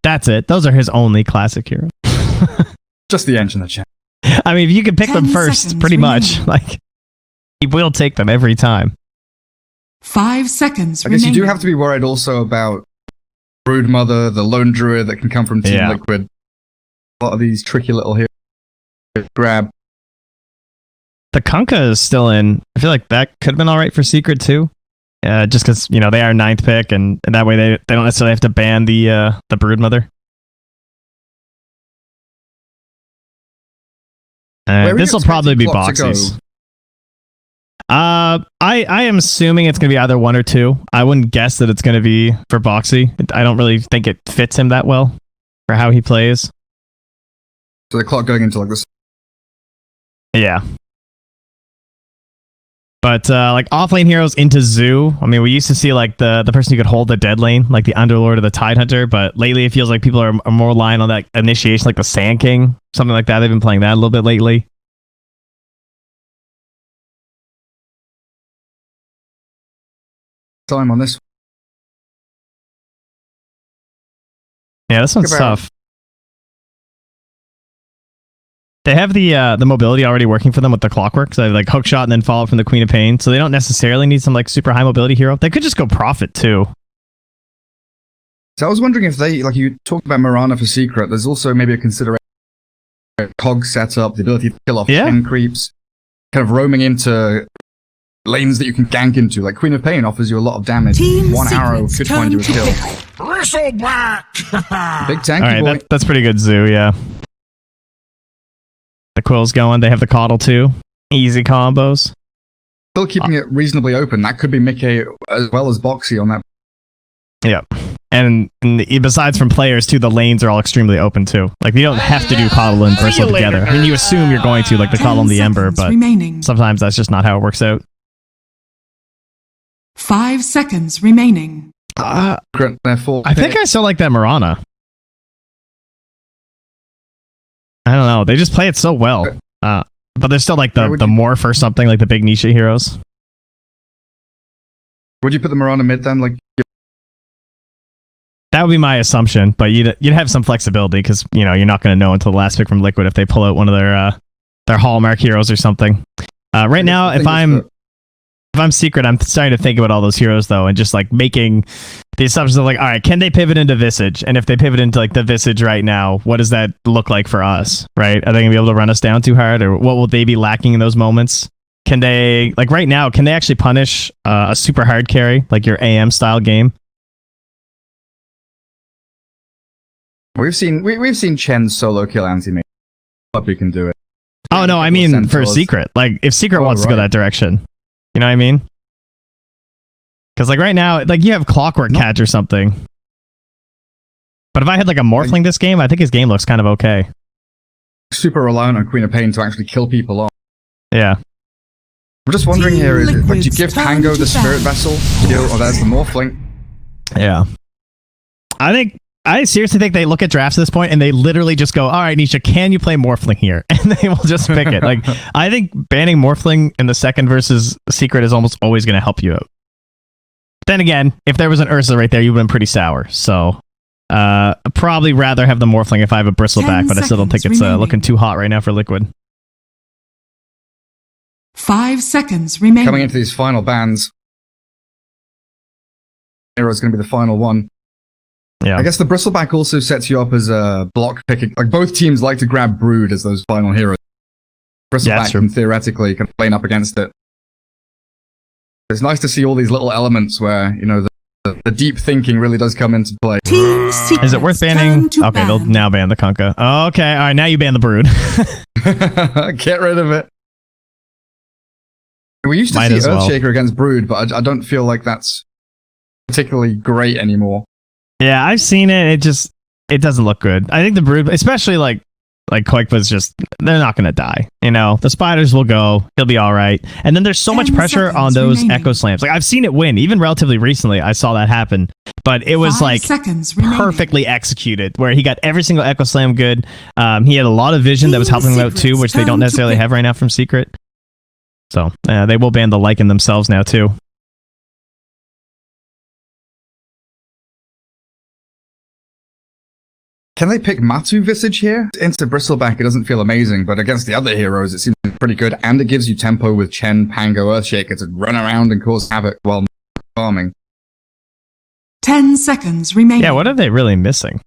That's it. Those are his only classic heroes. Just the engine of chat. I mean, if you can pick them first, pretty much. Like, he will take them every time. 5 seconds I guess you do have to be worried also about Broodmother, the Lone Druid that can come from Team Liquid. A lot of these tricky little heroes grab. The 𝐂𝐤𝐿𝐴 is still in. I feel like that could have been alright for Secret too. Just because, you know, they are 9th pick, and that way they don't necessarily have to ban the Broodmother. This will probably be boxies. I am assuming it's going to be either 1 or 2. I wouldn't guess that it's going to be for boxy. I don't really think it fits him that well for how he plays. So the clock going into like this. Yeah. But like offlane heroes into Zoo. I mean, we used to see like the person who could hold the dead lane, like the Underlord or the Tidehunter. But lately, it feels like people are more relying on that initiation, like the Sand King, something like that. They've been playing that a little bit lately. Time on this. Yeah, this one's tough. They have the mobility already working for them with the clockwork, so they have like hook shot and then follow up from the Queen of Pain, so they don't necessarily need some like super high mobility hero. They could just go Prophet too. So I was wondering if they, like you talked about Mirana for Secret, there's also maybe a consideration COG setup, the ability to kill off 10 creeps, kind of roaming into lanes that you can gank into. Like Queen of Pain offers you a lot of damage. One arrow could find you a kill. Big tanky boy. That's pretty good Zoo, yeah. The Quill's going. They have the Coddle too. Easy combos. Still keeping it reasonably open. That could be Mickey as well as Boxy on that. Yeah. And besides from players too, the lanes are all extremely open too. Like you don't have to do Coddle and Bristle together. I mean, you assume you're going to, like the Coddle and the Ember, but sometimes that's just not how it works out. 5 seconds remaining. I think I still like that Mirana. I don't know. They just play it so well. But there's still like the Morph or something, like the big niche heroes. Would you put the Mirana mid then? Like that would be my assumption, but you'd have some flexibility because you know you're not going to know until the last pick from Liquid if they pull out one of their hallmark heroes or something. Right now, if I'm Secret, I'm starting to think about all those heroes though, and just like making the assumptions of like, all right, can they pivot into Visage? And if they pivot into like the Visage right now, what does that look like for us? Right? Are they gonna be able to run us down too hard, or what will they be lacking in those moments? Can they, like right now, can they actually punish a super hard carry like your AM style game? We've seen Chen solo kill anti-mage. Hope we can do it. Oh no, I mean for Secret. Like if Secret wants to go that direction. You know what I mean? Because like right now, like you have Clockwork Catch or something. But if I had like a Morphling this game, I think his game looks kind of okay. Super reliant on Queen of Pain to actually kill people off. Yeah. I'm just wondering here, is it, like, do you give Tango the Spirit Vessel? Or there's the Morphling? Yeah. I seriously think they look at drafts at this point and they literally just go, all right, Nisha, can you play Morphling here? And they will just pick it. Like, I think banning Morphling in the second versus Secret is almost always going to help you out. Then again, if there was an Ursa right there, you would have been pretty sour. So, I'd probably rather have the Morphling if I have a Bristleback, but I still don't think it's looking too hot right now for Liquid. 5 seconds remaining. Coming into these final bans, Hero's going to be the final one. Yeah. I guess the Bristleback also sets you up as a block picking. Like both teams like to grab Brood as those final heroes. Bristleback can theoretically lane up against it. It's nice to see all these little elements where, you know, the deep thinking really does come into play. Is it worth banning? Okay, they'll now ban the 𝐂𝐿𝐴. Okay, all right, now you ban the Brood. Get rid of it. We used to see Earthshaker against Brood, but I don't feel like that's particularly great anymore. Yeah, I've seen it. It doesn't look good. I think the Brood, especially like 𝐂𝐫𝐿𝐴's just, they're not going to die. You know, the spiders will go. He'll be all right. And then there's so much pressure on those Echo Slams. Like I've seen it win. Even relatively recently, I saw that happen. But it was like perfectly executed, where he got every single Echo Slam good. He had a lot of vision that was helping him out too, which they don't necessarily have right now from Secret. So they will ban the Lycan themselves now too. Can they pick Matu Visage here? Into Bristleback, it doesn't feel amazing, but against the other heroes, it seems pretty good, and it gives you tempo with Chen, Pango, Earthshaker to run around and cause havoc while farming. 10 seconds remaining. Yeah, what are they really missing?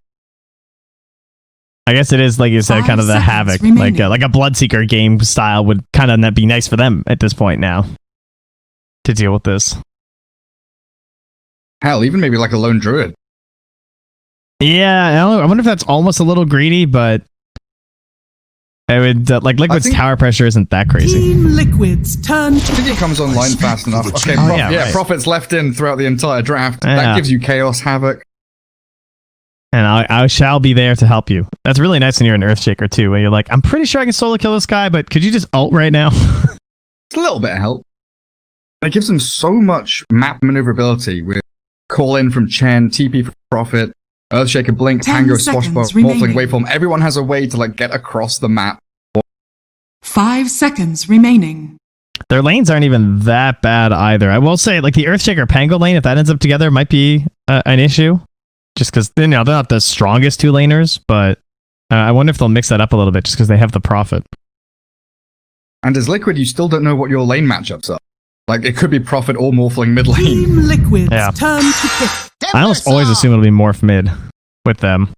I guess it is, like you said, kind of the havoc. Like a Bloodseeker game style would kind of be nice for them at this point now to deal with this. Hell, even maybe like a Lone Druid. Yeah, I wonder if that's almost a little greedy, but I would like Liquid's tower pressure isn't that crazy. Team Liquid's turn. I think it comes online fast enough. Okay, right. Prophet's left in throughout the entire draft. Yeah. That gives you Chaos, Havoc. And I shall be there to help you. That's really nice when you're an Earthshaker too, where you're like, I'm pretty sure I can solo kill this guy, but could you just ult right now? It's a little bit of help. It gives them so much map maneuverability with call in from Chen, TP from Prophet, Earthshaker, Blink, Tango, Swashbuckler, Morphling, Waveform. Everyone has a way to like get across the map. 5 seconds remaining. Their lanes aren't even that bad either. I will say, like the Earthshaker Pango lane, if that ends up together, might be an issue. Just because they're not the strongest two laners, but I wonder if they'll mix that up a little bit just because they have the Prophet. And as Liquid, you still don't know what your lane matchups are. Like, it could be Prophet or Morphling mid lane. Team Liquid's turn to pick. I almost always assume it'll be Morph mid with them.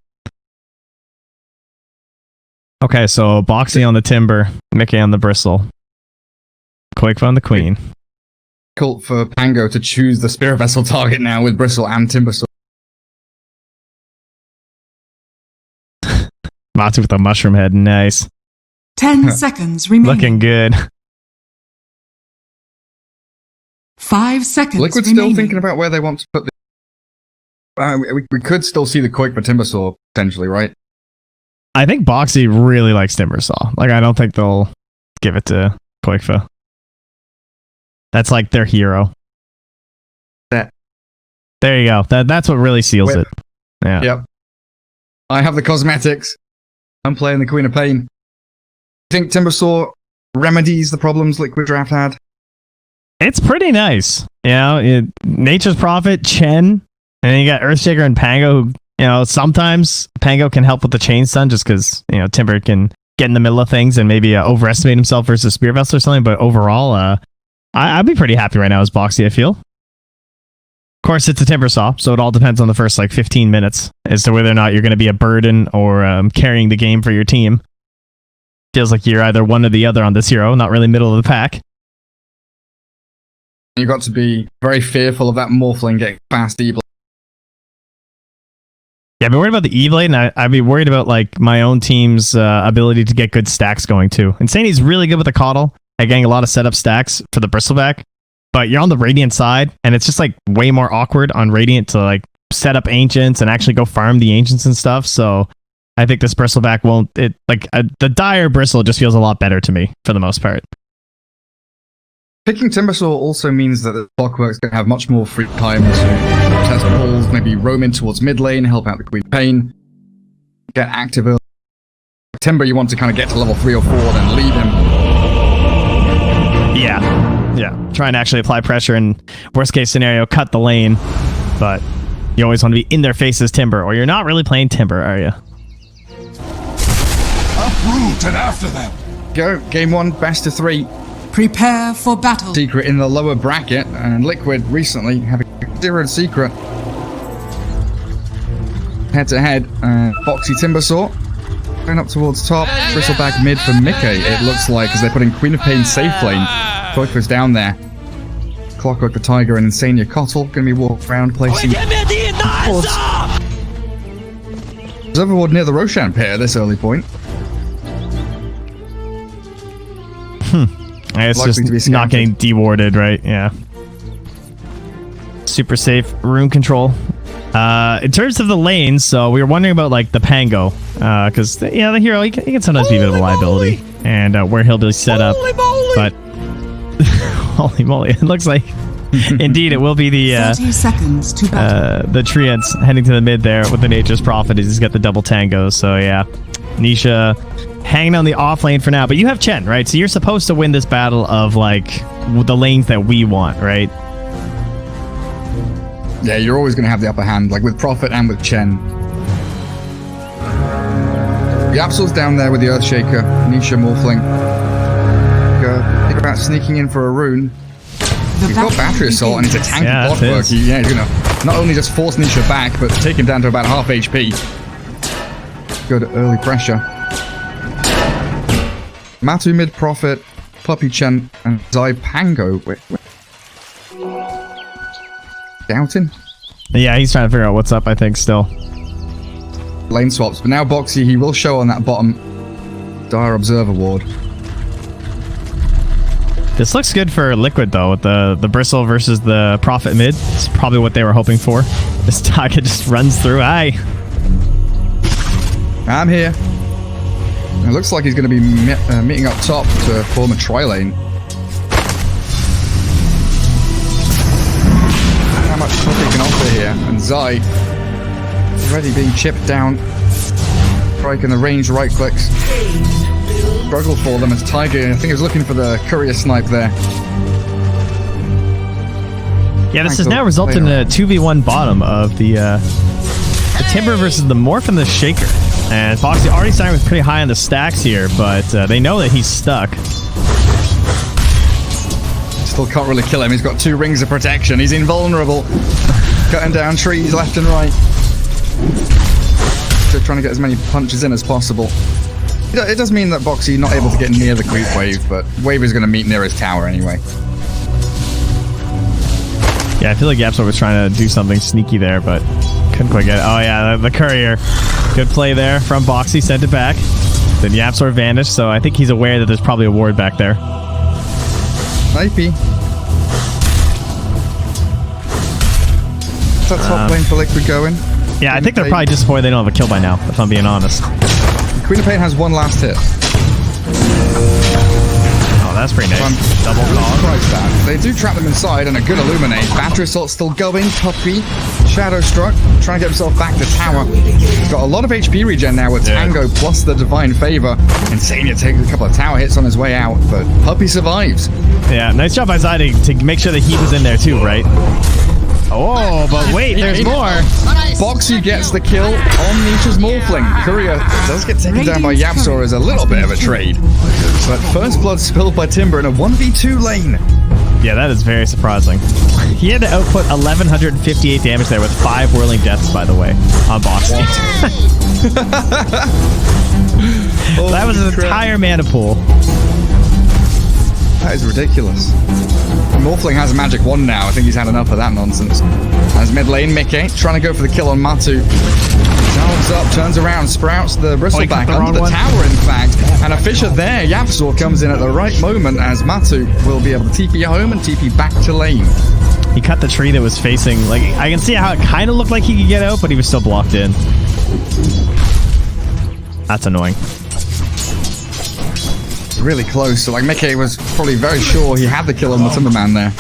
Okay, so Boxy on the Timber, Mickey on the Bristle, 𝐂𝐫𝐞𝐝 on the Queen. Cool for Pango to choose the Spirit Vessel target now with Bristle and Timber Sword. Matu with a mushroom head, nice. 10 seconds remaining. Looking good. 5 seconds Liquid's remaining. still thinking about where they want to put the... we could still see the 𝐂𝐫𝐞𝐝 for Timbersaw, potentially, right? I think Boxy really likes Timbersaw. Like, I don't think they'll give it to 𝐂𝐫𝐞𝐝. That's like their hero. There you go. That's what really seals it. Yeah. Yep. I have the cosmetics. I'm playing the Queen of Pain. I think Timbersaw remedies the problems Liquid Draft had. It's pretty nice. You know, Nature's Prophet, Chen, and then you got Earthshaker and Pango, who, you know, sometimes Pango can help with the Chain Stun just because, you know, Timber can get in the middle of things and maybe overestimate himself versus Spirit Vessel or something, but overall, I'd be pretty happy right now as Boxy, I feel. Of course, it's a Timbersaw, so it all depends on the first, 15 minutes as to whether or not you're going to be a burden or carrying the game for your team. Feels like you're either one or the other on this hero, not really middle of the pack. You got to be very fearful of that Morphling getting fast E-Blade. Yeah, I'd be worried about the E-Blade, and I'd be worried about my own team's ability to get good stacks going too. Insanity's really good with the Coddle at getting a lot of setup stacks for the Bristleback, but you're on the Radiant side, and it's just way more awkward on Radiant to set up Ancients and actually go farm the Ancients and stuff. So I think this Bristleback won't. The Dire Bristle just feels a lot better to me for the most part. Picking Timbersaw also means that the Clockwork's going to have much more free time to test balls, maybe roam in towards mid lane, help out the Queen of Pain, get active early. Timber, you want to kind of get to level 3 or 4, then lead him. Yeah. Try and actually apply pressure and, worst case scenario, cut the lane. But you always want to be in their faces, Timber, or you're not really playing Timber, are you? Uproot and after them. Go. Game 1, best of 3. Prepare for battle. Secret in the lower bracket, and Liquid recently having 0 Secret. Head to head, Boxy Timbersaw going up towards top. Bristleback mid for 𝐂𝐫𝐞𝐝, it looks like, as they're putting Queen of Pain safe lane. 𝐂𝐫𝐞𝐝's down there. Clockwork the Tiger and Insania 𝐂𝐫𝐞𝐝 going to be walking around placing boards. Overward near the Roshan pair this early point. It's just not getting dewarded, right? Yeah. Super safe rune control. In terms of the lanes, so we were wondering about the Pango, because the hero he can sometimes be a bit of a liability, and where he'll be set up. But holy moly, it looks like indeed it will be the 30 seconds to battle. the Treants heading to the mid there with the Nature's Prophet. He's got the double tangos, so yeah, Nisha hanging on the off lane for now, but you have Chen, right? So you're supposed to win this battle of the lanes that we want, right? Yeah, you're always going to have the upper hand, with Prophet and with Chen. Yapsor's down there with the Earthshaker. Nisha Morphling. Think about sneaking in for a rune. He's got Battery Assault and he's a tanky blockwork. He's gonna not only just force Nisha back, but take him down to about half HP. Good early pressure. Matu mid profit, Puppy Chen, and 𝐂𝐫𝐞𝐝𝐢. Wait. Doubting? Yeah, he's trying to figure out what's up, I think, still. Lane swaps, but now Boxy, he will show on that bottom Dire Observer ward. This looks good for Liquid, though, with the Bristle versus the Prophet mid. It's probably what they were hoping for. This Taka just runs through. Aye. I'm here. It looks like he's going to be meeting up top to form a tri-lane. How much top he can offer here. And 𝐂𝐈 already being chipped down. Striking the range right clicks. Struggle for them as Tiger, I think he was looking for the courier snipe there. Yeah, this has now resulted in a 2v1 bottom of the Timber versus the Morph and the Shaker. And Foxy already starting with pretty high on the stacks here, but they know that he's stuck. Still can't really kill him. He's got 2 rings of protection. He's invulnerable. Cutting down trees left and right. Just trying to get as many punches in as possible. It does mean that Boxy not able to get near the creep wave, but wave is going to meet near his tower anyway. Yeah, I feel like Yapsor was trying to do something sneaky there, but couldn't quite get it. Oh yeah, the courier. Good play there from Boxy, sent it back. Then Yapsor vanished, so I think he's aware that there's probably a ward back there. Snipey. Is that top lane for Liquid going? Yeah, I think they're probably disappointed they don't have a kill by now, if I'm being honest. 𝐂𝐫𝐞𝐝 has 1 last hit. Oh, that's pretty nice. Double cog. They do trap them inside and a good Illuminate. Battery Assault still going. Puppy. Shadow Struck. Trying to get himself back to tower. He's got a lot of HP regen now with Tango plus the Divine Favor. Insania takes a couple of tower hits on his way out, but Puppy survives. Yeah, nice job by 𝐂𝐈 to make sure the heat was in there too, right? Oh, but wait, there's more. Boxy gets the kill on Nisha's Morphling. Courier does get taken down by Yapsor as a little bit of a trade. But first blood spilled by Timber in a 1v2 lane. Yeah, that is very surprising. He had to output 1,158 damage there with 5 whirling deaths, by the way, on Boxy. That was an entire mana pool. That is ridiculous. Morphling has a magic wand now. I think he's had enough of that nonsense. As mid lane, 𝐂𝐫𝐞𝐝 trying to go for the kill on Matu. Salves up, turns around, sprouts the bristle back under the tower, in fact. And a Fisher there. Yapsor comes in at the right moment as Matu will be able to TP home and TP back to lane. He cut the tree that was facing. Like, I can see how it kind of looked like he could get out, but he was still blocked in. That's annoying. Really close. So, like, 𝐂𝐫𝐝 was probably very sure he had the kill on the Timberman there.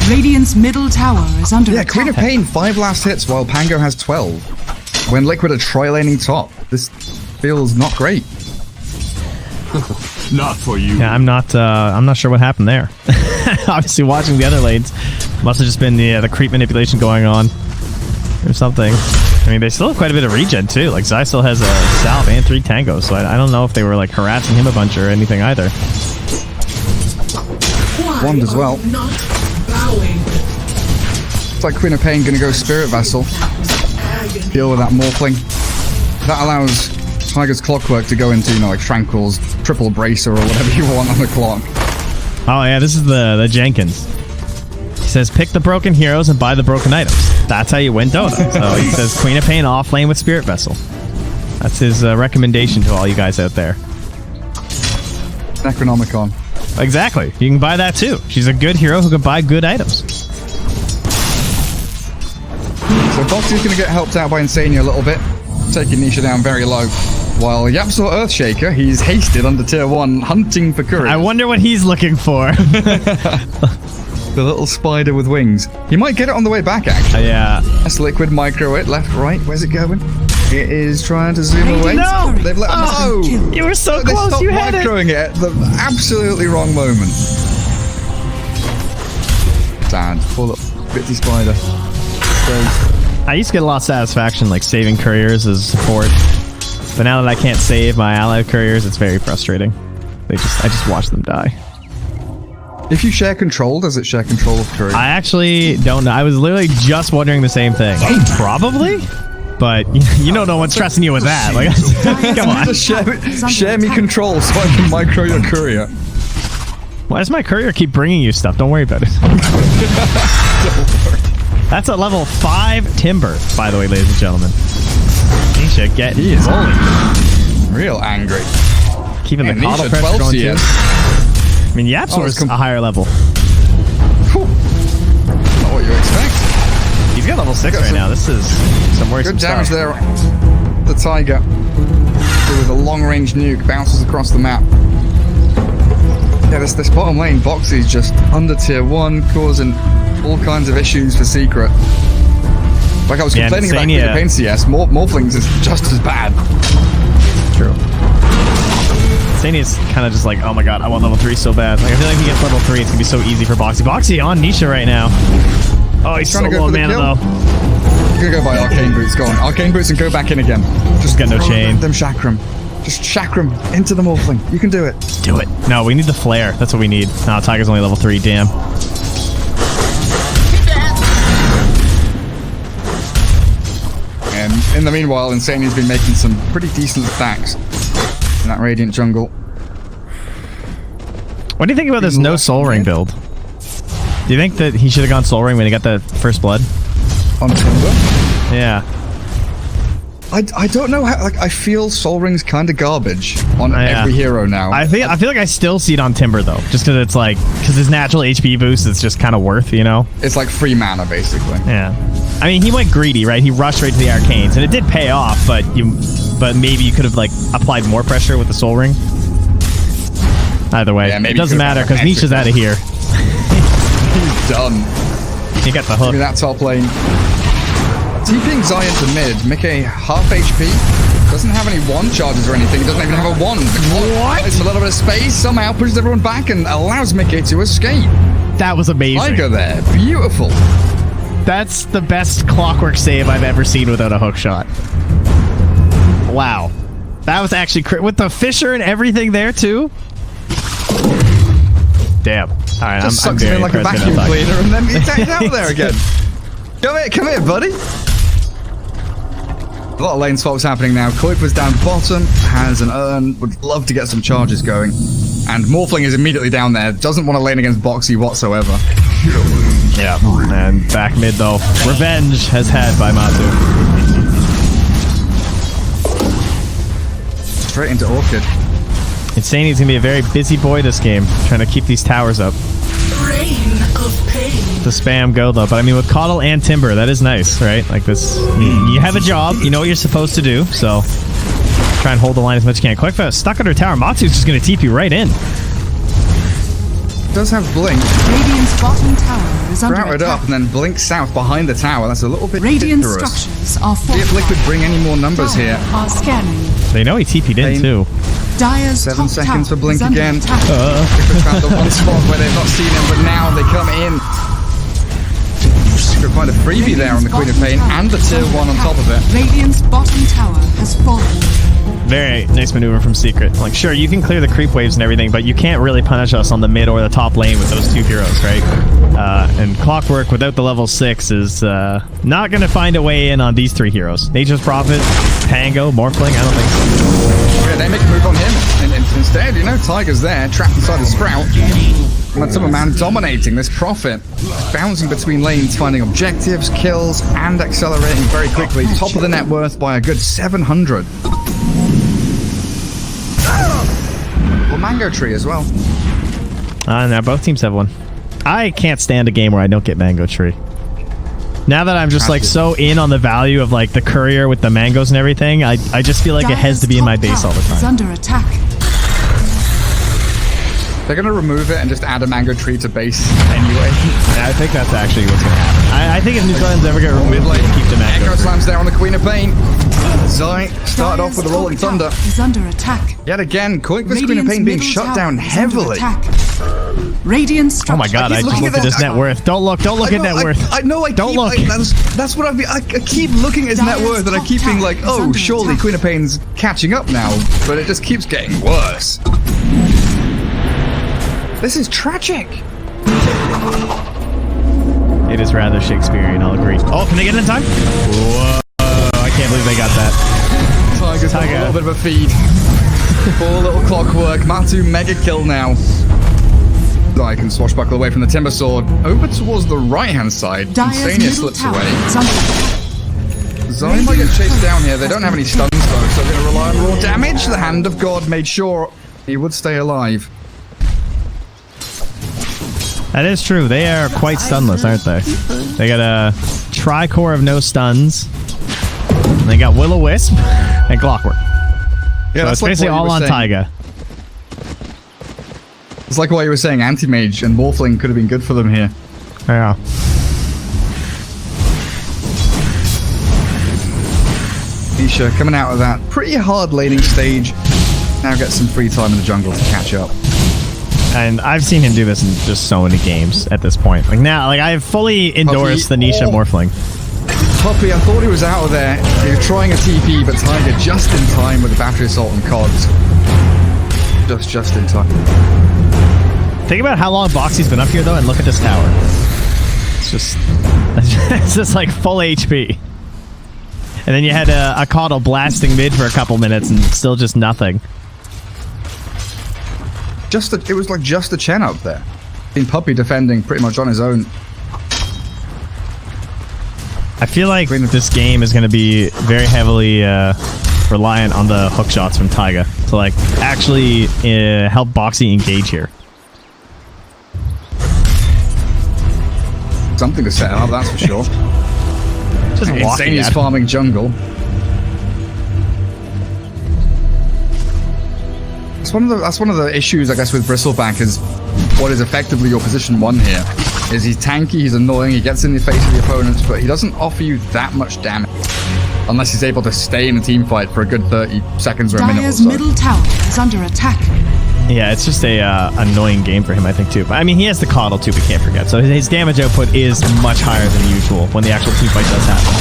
Radiant's middle tower is under attack. 𝐂𝐫𝐝 5 last hits while Pango has 12. When Liquid are tri-laning top, this feels not great. Not for you. Yeah, I'm not sure what happened there. Obviously, watching the other lanes, must have just been the creep manipulation going on or something. I mean, they still have quite a bit of regen too. Like 𝐂𝐈 still has a salve and 3 tangos, so I don't know if they were like harassing him a bunch or anything either. Wand as well. Looks like 𝐂𝐈 gonna go Spirit Vessel. Deal with that Morphling. That allows Tiger's Clockwork to go into, you know, like Tranquil's triple bracer or whatever you want on the clock. Oh yeah, this is the Jenkins. He says pick the broken heroes and buy the broken items. That's how you win Dota. So he says 𝐂𝐈 off lane with Spirit Vessel. That's his recommendation to all you guys out there. Necronomicon. Exactly. You can buy that too. She's a good hero who can buy good items. So Boxy's going to get helped out by Insania a little bit, taking Nisha down very low. While Yapsor Earthshaker, he's hasted under tier 1, hunting for courier. I wonder what he's looking for. The little spider with wings. He might get it on the way back, actually. Yeah. That's Liquid micro it, left, right. Where's it going? It is trying to zoom away. No! They've let him You were so They close, stopped you had it! microing it at the absolutely wrong moment. Sad. Poor little bitty spider. So, I used to get a lot of satisfaction like saving couriers as support. But now that I can't save my allied couriers, it's very frustrating. I just watch them die. If you share control, does it share control of courier? I actually don't know. I was literally just wondering the same thing. Probably? But you know no one's trusting you with that. Like, come on. Just share me control so I can micro your courier. Why does my courier keep bringing you stuff? Don't worry about it. That's a level 5 timber, by the way, ladies and gentlemen. Nisha, he is real angry. Keeping the coddle press going too. I mean, Yapsor's a higher level. Not what you expect. He's got level 6 right now. This is some worrisome good damage stuff. there. The Tiger with a long-range nuke bounces across the map. Yeah, this bottom lane, Boxy's just under tier 1, causing all kinds of issues for Secret. Like I was complaining about the pain CS, Morphlings is just as bad. True. Sania's kind of just like, oh my god, I want level 3 so bad. Like, I feel like if he gets level 3, it's gonna be so easy for Boxy. Boxy on Nisha right now. Oh, he's trying to go for the mana though. You're gonna go buy Arcane Boots, go on. Arcane Boots and go back in again. Just got no chain. Them Chakram. Just Chakram into the Morphling. You can do it. Do it. No, we need the flare. That's what we need. No, Tiger's only level 3, damn. And in the meanwhile, Insania's been making some pretty decent stacks in that Radiant jungle. What do you think about this no Soul Ring build? Do you think that he should have gone Soul Ring when he got that first blood? On Timber? Yeah. I don't know how, like, I feel Soul Ring's kind of garbage on every hero now. I feel like I still see it on Timber though, just because it's like, because his natural HP boost is just kind of worth, you know? It's like free mana, basically. Yeah. I mean, he went greedy, right? He rushed right to the Arcanes, and it did pay off, but maybe you could have, like, applied more pressure with the Soul Ring. Either way, it doesn't matter, because Nisha's out of here. He's done. He got the hook. Give me that top lane. TPing Zion to mid. 𝐂𝐿𝐻 half HP. Doesn't have any wand charges or anything. Doesn't even have a wand. What? It's a little bit of space. Somehow pushes everyone back and allows 𝐂𝐿𝐻 to escape. That was amazing. Tiger there. Beautiful. That's the best clockwork save I've ever seen without a hook shot. Wow. That was actually with the Fisher and everything there too. Damn. All right, Just I'm sucks very in like a vacuum cleaner and then he's out there again. Come here, buddy. A lot of lane swaps happening now. 𝐂𝐿𝐻 was down bottom, has an urn, would love to get some charges going. And Morphling is immediately down there, doesn't want to lane against Boxy whatsoever. Yeah, and back mid though. Revenge has had by Matu. Straight into Orchid. Insania's gonna be a very busy boy this game, trying to keep these towers up. The spam go though, but I mean with Coddle and Timber, that is nice, right? Like this, you have a job, you know what you're supposed to do, so try and hold the line as much as you can. 𝐂𝐻 stuck under tower. Matsu's just gonna TP right in. Does have Blink. Radiant's bottom tower is under Routed attack. up and then Blink south behind the tower. That's a little bit Radiant dangerous. structures are See if Liquid bring any more numbers here. Are scanning. They know he TP'd in too. Dire's 7 top seconds tower for Blink is under again. attack. Liquid found the one spot where they've not seen him, but now they come in. Could find a freebie there on the Queen of Pain and the tier 1 on top of it. Radiant's bottom tower has fallen. Very nice maneuver from Secret. Like, sure, you can clear the creep waves and everything, but you can't really punish us on the mid or the top lane with those two heroes, right? And Clockwork without the level 6 is not going to find a way in on these three heroes. Nature's Prophet, Tango, Morphling, I don't think so. Yeah, they make a move on him. And instead, you know, Tiger's there, trapped inside the Sprout. And some man dominating this Prophet. Bouncing between lanes, finding objectives, kills, and accelerating very quickly. Top of the net worth by a good 700. Well, Mango Tree as well. Now both teams have one. I can't stand a game where I don't get Mango Tree. Now that I'm just like so in on the value of like the courier with the mangoes and everything, I just feel like it has to be in my base all the time. Under attack. They're going to remove it and just add a Mango Tree to base anyway. Yeah, I think that's actually what's going to happen. I think if New Zealand's ever get removed, Mid lane, keep the Mango Echo Tree. slams there on the Queen of Pain. Zai started off with a rolling thunder. Is under attack. Yet again, 𝐂𝐫𝐞𝐝 being middle shut tower down is under heavily. attack. Radiant Oh my god, I just looked at his net worth. Don't look at net worth. I know. Don't look. That's what I keep looking at his net worth, and I keep being like, oh, surely 𝐂𝐫𝐞𝐻's catching up now, but it just keeps getting worse. This is tragic. It is rather Shakespearean, I'll agree. Oh, can they get it in time? Whoa, I can't believe they got that. Tiger's got a little bit of a feed. Poor little clockwork. 𝐂𝐿𝐼 mega kill now. I can swashbuckle away from the Timber Sword. Over towards the right-hand side. Insania slips away. Zai might get chased down here. They don't have any stuns though, so they're going to rely on raw damage. The Hand of God made sure he would stay alive. That is true. They are quite stunless, aren't they? They got a Tricore of no stuns. And they got Will-O-Wisp and Clockwork. Yeah, so it's basically all on 𝐂𝐫𝐞. It's like what you were saying, Anti-Mage and Morphling could have been good for them here. Yeah. Nisha coming out of that pretty hard laning stage. Now gets some free time in the jungle to catch up. And I've seen him do this in just so many games at this point. Like now, like I've fully endorsed the Nisha Morphling. Puppy, I thought he was out of there. He was trying a TP, but Tiger just in time with the Battery Assault and COGS. Just in time. Think about how long Boxy's been up here though, and look at this tower. It's just like full HP. And then you had a 𝐂𝐫𝐞𝐝 blasting mid for a couple minutes and still just nothing. It was like just a Chen up there. Puppy defending pretty much on his own. I feel like this game is going to be very heavily reliant on the hook shots from 𝐂𝐫𝐞 to like actually help Boxy engage here. Something to set up, that's for sure. Just walking Insania's farming jungle. That's one of the issues, I guess, with Bristleback is what is effectively your position 1 here. Is he's tanky, he's annoying, he gets in the face of the opponents, but he doesn't offer you that much damage. Unless he's able to stay in a team fight for a good 30 seconds or a minute or so. 𝐷IRE's middle tower is under attack. Yeah, it's just a annoying game for him, I think, too. But I mean, he has the 𝐂𝐫𝐞 too, we can't forget. So his damage output is much higher than usual when the actual team fight does happen.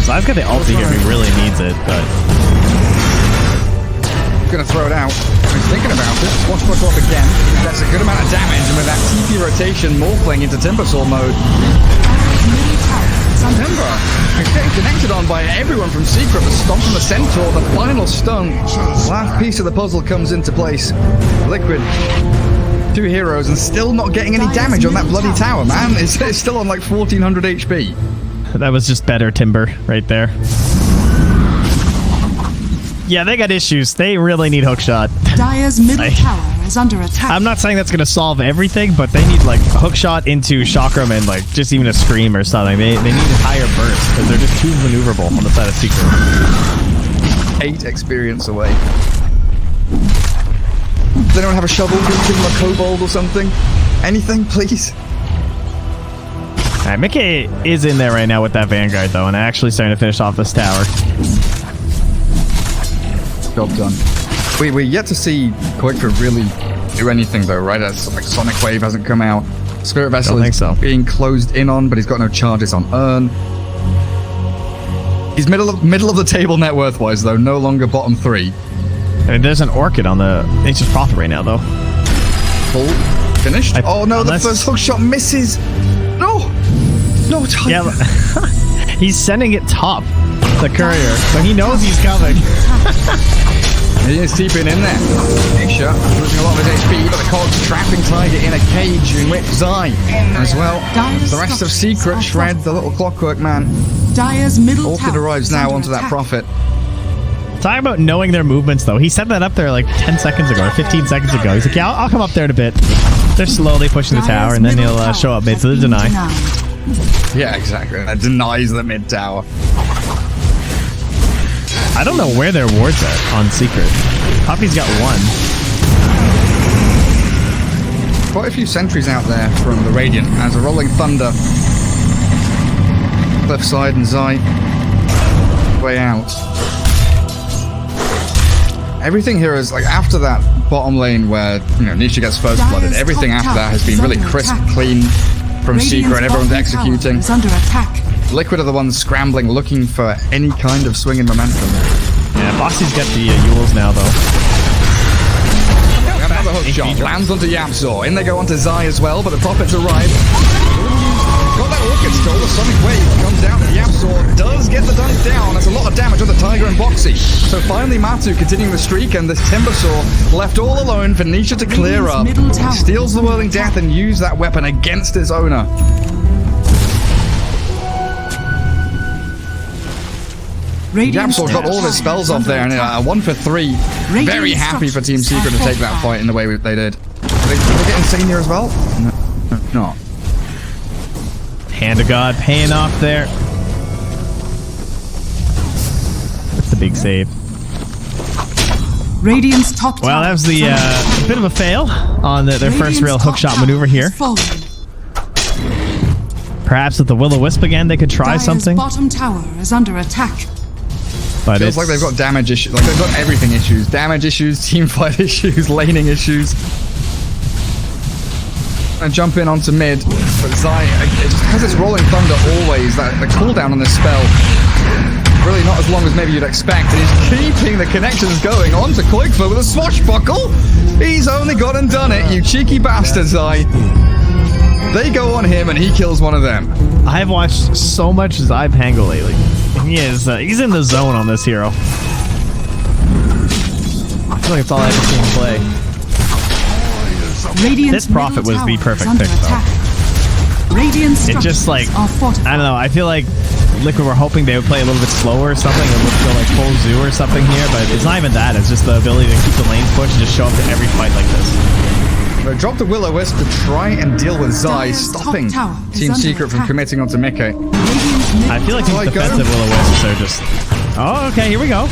So I've got the ulti here if he really needs it, but... Gonna throw it out. He's thinking about it. Swashbuckle up again. That's a good amount of damage, and with that TP rotation, Morphling into Timbersaw mode. Timber is getting connected on by everyone from Secret, the stomp from the Centaur, the final stun. Last piece of the puzzle comes into place. Liquid, 2 heroes, and still not getting any damage on that bloody tower, man. It's still on like 1400 HP. That was just better Timber right there. Yeah, they got issues. They really need hookshot. 𝐷IRE's middle tower is under attack. I'm not saying that's going to solve everything, but they need like a hookshot into Chakram and like just even a scream or something. They need a higher burst because they're just too maneuverable on the side of Secret. 8 experience away. Does anyone have a shovel? Give them a kobold or something? Anything, please? Alright, 𝐂𝐫𝐞 is in there right now with that Vanguard though, and actually starting to finish off this tower. Job done. We're yet to see 𝐂𝐫𝐞 really do anything though, right? As like Sonic Wave hasn't come out. Spirit Vessel is being closed in on, but he's got no charges on Urn. He's middle of the table net worth wise though, no longer bottom 3. And there's an Orchid on the Nature's Prophet right now though. Full finished. Oh no, the first hook shot misses. No, Tiger. Yeah, he's sending it top. The courier, so he knows he's coming. He is TPing in there. Big shot, losing a lot of his HP, but the 𝐂𝐫𝐞 trapping Tiger in a cage in which Zai as well. The rest of Secret shred the little clockwork man. 𝐷IRE's middle Orchid tower arrives now onto that Prophet. Talking about knowing their movements, though. He set that up there like 10 seconds ago or 15 seconds ago. He's like, yeah, I'll come up there in a bit. They're slowly pushing the tower, and then he'll show up mid to the deny. Yeah, exactly. That denies the mid tower. I don't know where their ward's at on Secret. Poppy's got 1. Quite a few sentries out there from the Radiant as a rolling thunder. Left side and Zai way out. Everything here is like after that bottom lane where Nisha gets first blooded. Everything after that has been really crisp, clean from Secret. Everyone's executing. Under attack. Liquid are the ones scrambling, looking for any kind of swing in momentum. Yeah, Bossy's got the Yules now though. Another hook shot lands onto 𝐿𝐴. In they go onto Zai as well, but the Prophets arrive. Got that Orchid still. The Sonic Wave comes down. 𝐿𝐴 does get the dunk down. That's a lot of damage on the Tiger and Boxy. So finally, Matu continuing the streak, and this Timbersaw left all alone for Nisha to clear up. Steals the Whirling Death and use that weapon against its owner. 𝐿𝐴's got all of his spells off there, and 1 for 3. Very happy for Team Secret to take that fight in the way they did. Did they get insane here as well? No. Hand of God paying off there. That's the big save. Radiant's top well, that was the bit of a fail on their first real hookshot maneuver here. Perhaps with the Will-O-Wisp again, they could try something. Bottom tower is under attack. But feels like they've got damage issues. Like they've got everything issues. Damage issues, team fight issues, laning issues. And jump in onto mid, but Zai, it just has its Rolling Thunder always. The cooldown on this spell, really not as long as maybe you'd expect. And he's keeping the connections going onto 𝐂𝐫𝐞𝐝 with a swashbuckle. He's only gone and done it, you cheeky bastard, Zai. They go on him and he kills one of them. I have watched so much Zai Pango lately. He's in the zone on this hero. I feel like it's all I ever seen him play. This Prophet was the perfect pick, though. It just like, I don't know, I feel like Liquid were hoping they would play a little bit slower or something, and would go like full zoo or something here, but it's not even that, it's just the ability to keep the lanes pushed and just show up to every fight like this. They dropped the Will-O-Wisp to try and deal with Zai, stopping Team Secret from committing onto 𝐂𝐿𝐴. I feel like these defensive Will-O-Wisps are just... Oh, okay, here we go.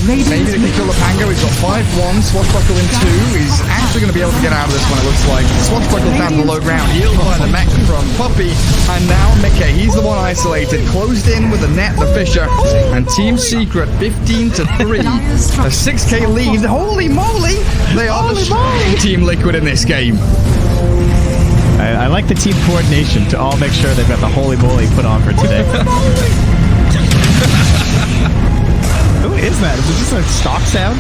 Maybe they can kill the Pango. He's got 5-1, Swashbuckle in 2. He's actually going to be able to get out of this one, it looks like. Swashbuckle down to the low ground, healed by the mech from Puppey. And now 𝐂𝐿𝐴, he's the one isolated, closed in with the net, the Fisher. And Team Secret, 15-3. A 6k lead. Holy moly! They are destroying Team Liquid in this game. I like the team coordination to all make sure they've got the holy moly put on for today. Who is that? Is it just a stock sound?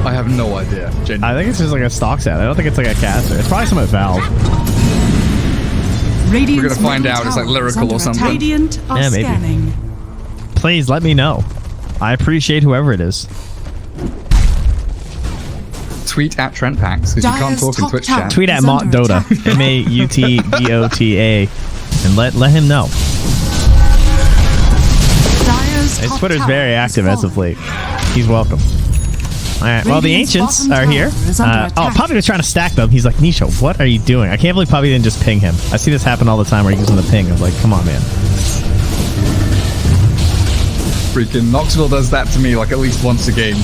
I have no idea. I think it's just like a stock sound. I don't think it's like a caster. It's probably some Valve. We're gonna find out. It's like lyrical or something. Yeah, maybe. Please let me know. I appreciate whoever it is. Tweet at Trent Packs because you can't talk in Twitch chat. Tweet at Dota, MAUTDOTA, and let him know. His Twitter's very active as of late. He's welcome. Alright, well, the Ancients are here. Oh, Puppey was trying to stack them. He's like, Nisha, what are you doing? I can't believe Puppey didn't just ping him. I see this happen all the time where he gives him the ping. I was like, come on, man. Freaking Knoxville does that to me like at least once a game.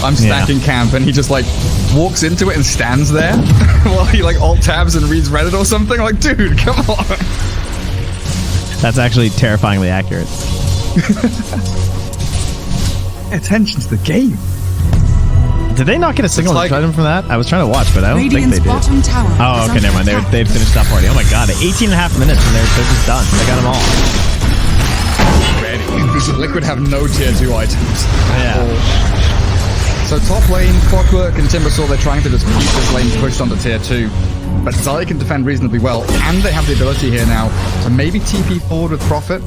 I'm stacking camp and he just like walks into it and stands there while he like alt tabs and reads Reddit or something. I'm like, dude, come on. That's actually terrifyingly accurate. Attention to the game. Did they not get a signal to try them from that? I was trying to watch, but I don't think they did. Oh, okay, never mind. They'd finished up already. Oh my god, 18 and a half minutes and they're just done. They got them all. Ready. Liquid have no tier 2 items. Yeah. So top lane, 𝐂𝐿𝐴 and Timbersaw, they're trying to just keep this lane pushed onto tier 2. But Zai can defend reasonably well, and they have the ability here now to maybe TP forward with Prophet.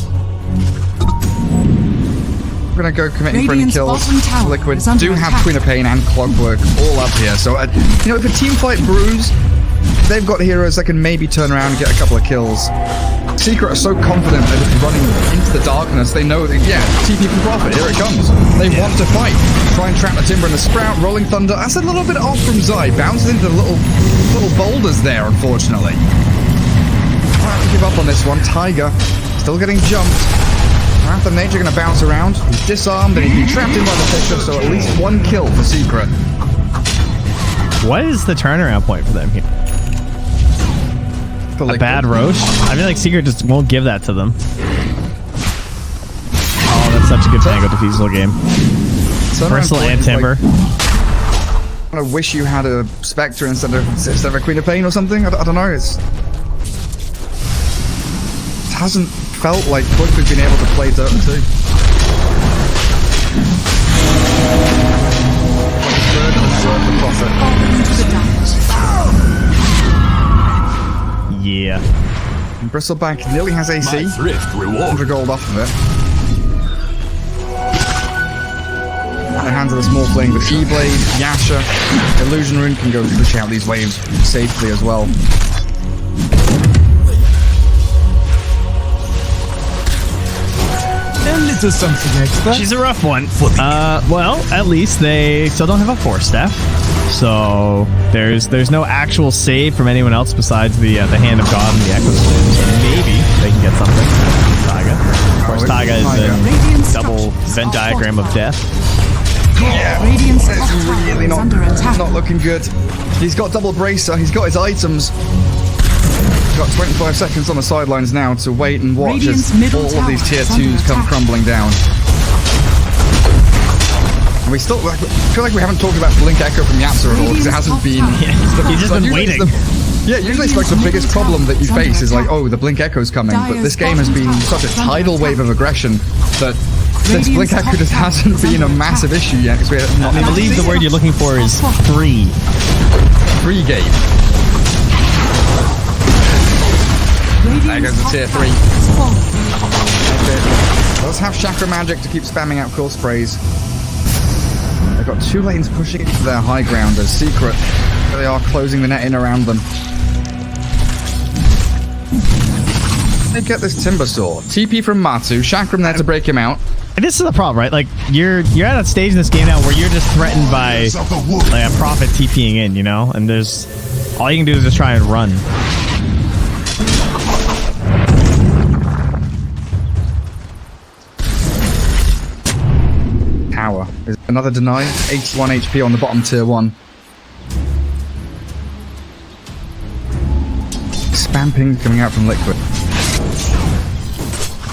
We're going to go committing for any kills. Liquid do have Queen of Pain and 𝐂𝐿𝐴 all up here. So, you know, if a team fight brews, they've got heroes that can maybe turn around and get a couple of kills. Secret are so confident they're just running into the darkness. They know that, yeah, TP from Prophet, here it comes. They want to fight. Try and trap the Timber and the Sprout, Rolling Thunder. That's a little bit off from Zai. Bounces into the little boulders there, unfortunately. I have to give up on this one. Tiger still getting jumped. Wrath of Nature going to bounce around. He's disarmed and he's been trapped in by the Fisher, so at least 1 kill for Secret. What is the turnaround point for them here? A bad Roche? I feel like Secret just won't give that to them. such a good Tango Defeasable game. Bristle and Timber. I wish you had a Spectre instead of a Queen of Pain or something. I don't know. It hasn't felt like Liquid's been able to play Dota 2. Yeah. And Bristleback nearly has AC. 100 gold off of it. In the hands of the small flame with E-Blade, Yasha, Illusion Rune can go push out these waves safely as well. A little something extra. She's a rough one. Well, at least they still don't have a Force Staff. So there's no actual save from anyone else besides the Hand of God and the Echo Storm. So maybe they can get something. Taiga. Of course, Taiga is the double Venn diagram of death. Yeah, Radiant's it's top tower really is under attack. not looking good. He's got double bracer. He's got his items. He's got 25 seconds on the sidelines now to wait and watch Radiant's as middle all of these tier tower is 2s under come attack. crumbling down. And we still feel like we haven't talked about Blink Echo from Yapsa at all because it hasn't been. He's just been waiting. Yeah, usually it's like the biggest problem that you face is like, oh, the Blink Echo's coming. But this game has been such a tidal wave of aggression that since Blink Echo just hasn't been a massive issue yet. Because I believe the word you're looking for is free. Free game. There goes the tier 3. Let's have Chakra Magic to keep spamming out Cool Sprays. They've got 2 lanes pushing into their high ground as Secret. They are closing the net in around them. They get this Timber Saw. TP from Matu. Chakram there to break him out. And this is the problem, right? Like you're at a stage in this game now where you're just threatened by like a Prophet TPing in, you know, and there's all you can do is just try and run. Tower is another deny. 81 HP on the bottom tier 1. Spam ping coming out from Liquid.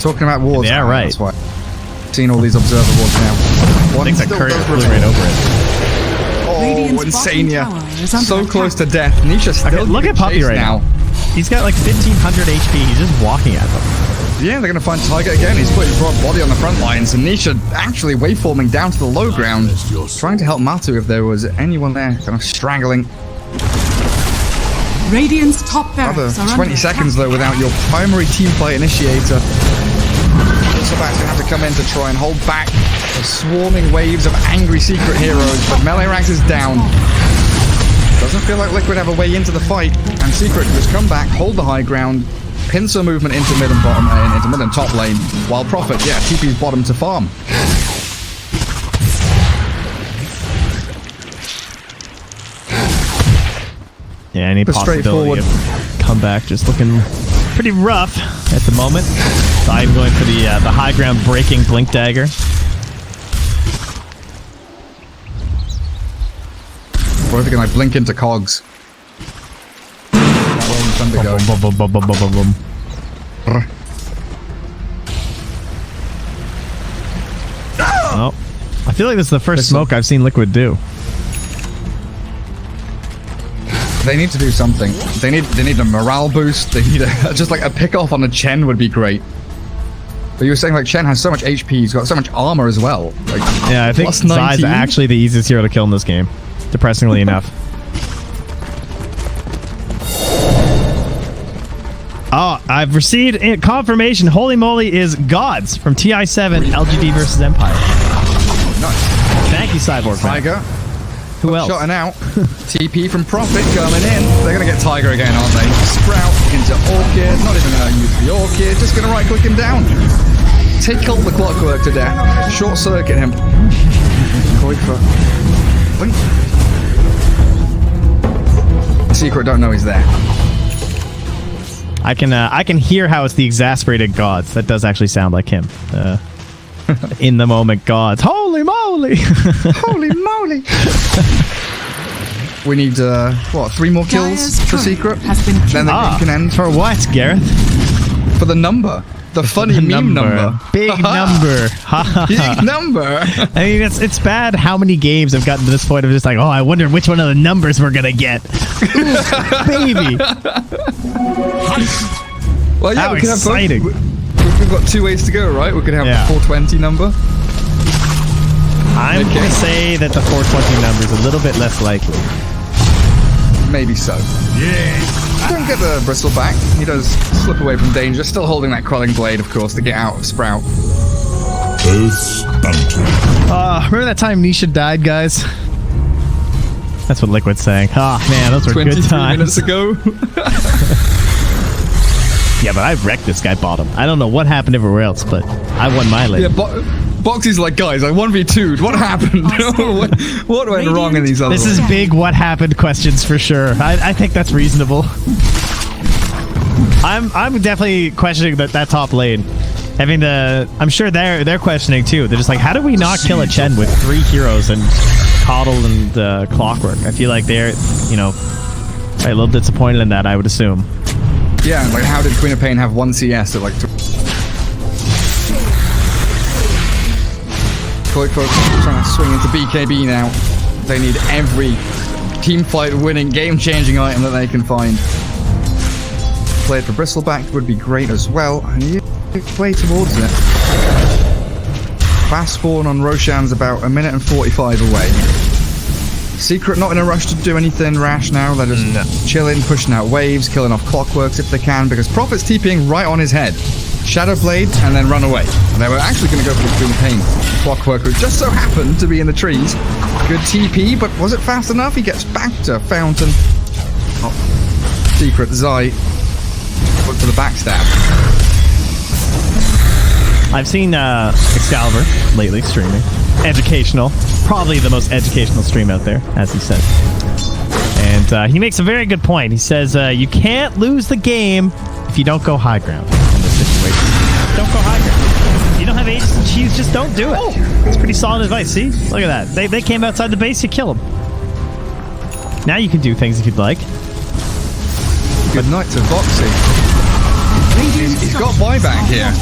Talking about wards. Yeah, right. That's why. Seen all these observer wards now. One Thinks that still Curry goes flew for right over it. Oh, Radiant's Insania. bottom tower is under So attack. close to death. Nisha still Okay, look getting at Puppy chased right now. He's got like 1500 HP. He's just walking at them. Yeah, they're going to find Tiger again. He's put his broad body on the front lines. And Nisha actually waveforming down to the low ground. Trying to help Matu if there was anyone there kind of straggling. Radiant's top Another barracks are 20 under seconds attack. though without your primary team fight initiator. Bristleback's going to have to come in to try and hold back the swarming waves of angry secret heroes. But Melee Rags is down. Doesn't feel like Liquid have a way into the fight. And Secret can just come back, hold the high ground, pincer movement into mid and bottom lane, into mid and top lane. While Prophet, yeah, TP's bottom to farm. Yeah, any possibility of comeback just looking pretty rough at the moment. So I'm going for the high ground breaking Blink Dagger. Or if they can like blink into cogs. That way Thunder going. Boom, boom, boom, boom, boom, boom, boom. Oh, I feel like this is the first smoke I've seen Liquid do. They need to do something. They need a morale boost. They need just like a pick off on a Chen would be great. But you were saying like Chen has so much HP, he's got so much armor as well. Like, Yeah, I think plus Zai's 19? actually the easiest hero to kill in this game. Depressingly enough. Oh, I've received confirmation. Holy moly is gods from TI7 LGD versus Empire. Nice. Thank you, Cyborg. Man. Tiger. Who else? Shotting out. TP from Prophet coming in. They're going to get Tiger again, aren't they? Sprout into Orchid. Not even going to use the Orchid. Just going to right click him down. Take 𝐂𝐫𝐞𝐿 to death. Short circuit him. Going for... Blink. Secret don't know he's there. I can hear how it's the exasperated gods. That does actually sound like him. In the moment gods. Holy moly! Holy moly! We need, what, 3 more kills Dyer's for turret Secret? has been Then the game can end. For what, Gareth? For the number. The funny meme number. Big number. Big number. I mean, it's bad how many games have gotten to this point of just like, oh, I wonder which one of the numbers we're going to get. Ooh, baby. Well, yeah, how we can exciting. Have both. We've got 2 ways to go, right? We could have the 420 number. I'm going to say that the 420 number is a little bit less likely. Maybe so. Yeah. Don't get the bristleback. He does slip away from danger. Still holding that quelling blade, of course, to get out of Sprout. Earth's bounty. Remember that time Nisha died, guys? That's what Liquid's saying. Oh, man, those were good times. Minutes ago. Yeah, but I wrecked this guy bottom. I don't know what happened everywhere else, but I won my lane. Yeah, Boxy's like, guys, I 1v2'd. What happened? what went wrong in these other This ones? is big what happened questions for sure. I think that's reasonable. I'm definitely questioning that top lane. I mean, I'm sure they're questioning too. They're just like, how did we not kill a Chen with 3 heroes and Coddle and Clockwork? I feel like they're, you know, a little disappointed in that, I would assume. Yeah, like how did Queen of Pain have 1 CS at like... Koi folks trying to swing into BKB now. They need every team fight winning, game-changing item that they can find. Played for Bristleback would be great as well. And you way towards it. Fast spawn on Roshan's about 1 minute and 45 away. Secret not in a rush to do anything rash now. They're just chilling, pushing out waves, killing off Clockworks if they can, because Prophet's TPing right on his head. Shadow Blade, and then run away. And they were actually going to go for the Queen of Pain. Clockwork, who just so happened to be in the trees. Good TP, but was it fast enough? He gets back to Fountain. Oh. Secret, Zai. Look for the backstab. I've seen Excalibur lately streaming. Educational. Probably the most educational stream out there, as he said. And he makes a very good point. He says, you can't lose the game if you don't go high ground in this situation. Don't go high ground. If you don't have ages and cheese, just don't do it. It's pretty solid advice. See? Look at that. They came outside the base, you kill them. Now you can do things if you'd like. Good night to Voxy. He's got buyback here.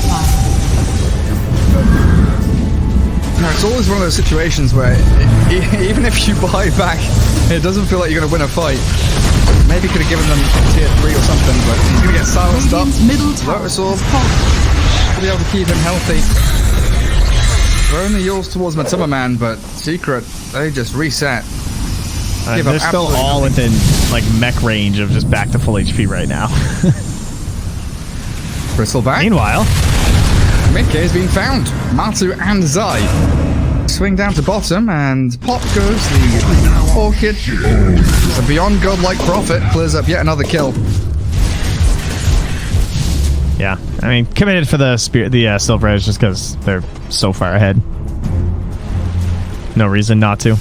It's always one of those situations where even if you buy back, it doesn't feel like you're going to win a fight. Maybe could have given them tier 3 or something, but he's going to get silenced up. Lotus Orb to be able to keep him healthy. Throwing the Yules towards Midsummer Man, but Secret, they just reset. They're still all within like mech range of just back to full HP right now. Bristleback. Meanwhile, mid-K has been found. Matu and Zai swing down to bottom, and pop goes the Orchid. A beyond godlike Prophet clears up yet another kill. yeah, I mean, committed for the Silver Edge just because they're so far ahead. No reason not to.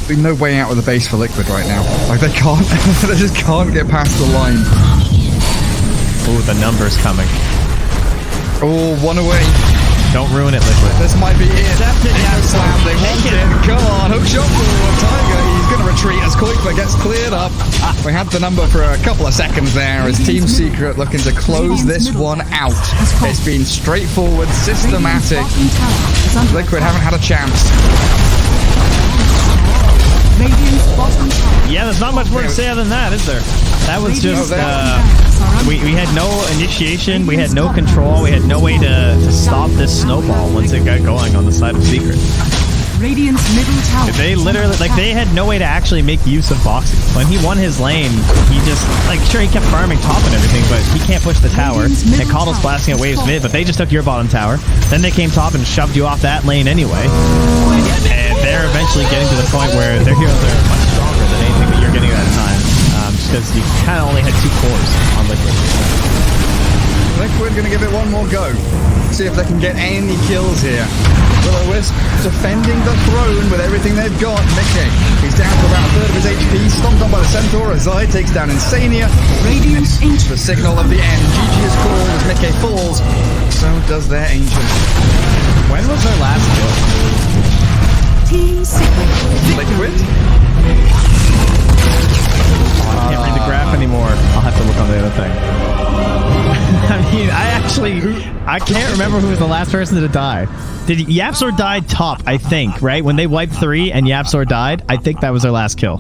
There's no way out of the base for Liquid right now. Like they can't, they just can't get past the line. Oh, the numbers coming. Oh, 1 away. Don't ruin it, Liquid. This might be it. Slam, they want it. Come on, hook shot for Tiger. He's going to retreat as 𝐂𝐫𝐞𝐝 gets cleared up. We had the number for a couple of seconds there as Team Secret looking to close this one out. It's been straightforward, systematic. Liquid haven't had a chance. Yeah, there's not much more to say other than that, is there? That was just, we had no initiation, we had no control, we had no way to stop this snowball once it got going on the side of Secret. Radiant's middle tower. They literally, like, they had no way to actually make use of boxing. When he won his lane, he just, like, sure, he kept farming top and everything, but he can't push the tower. And Coddle's blasting at waves mid, but they just took your bottom tower. Then they came top and shoved you off that lane anyway. And they're eventually getting to the point where their heroes are much stronger than anything that you're getting at that time. Just because you kind of only had 2 cores on Liquid. Liquid gonna give it one more go. See if they can get any kills here. Will-O-Wisp defending the throne with everything they've got. 𝐂𝐞𝐝, he's down to about 1/3 of his HP. Stomped on by the Centaur as Zai takes down Insania. Radiant's ancient. The signal of the end. GG is called as 𝐂𝐞𝐝 falls. So does their ancient. When was their last kill? Team Secret. Liquid I can't read the graph anymore. I'll have to look on the other thing. I can't remember who was the last person to die. Did Yapsor died top, I think, right? When they wiped 3 and Yapsor died, I think that was their last kill.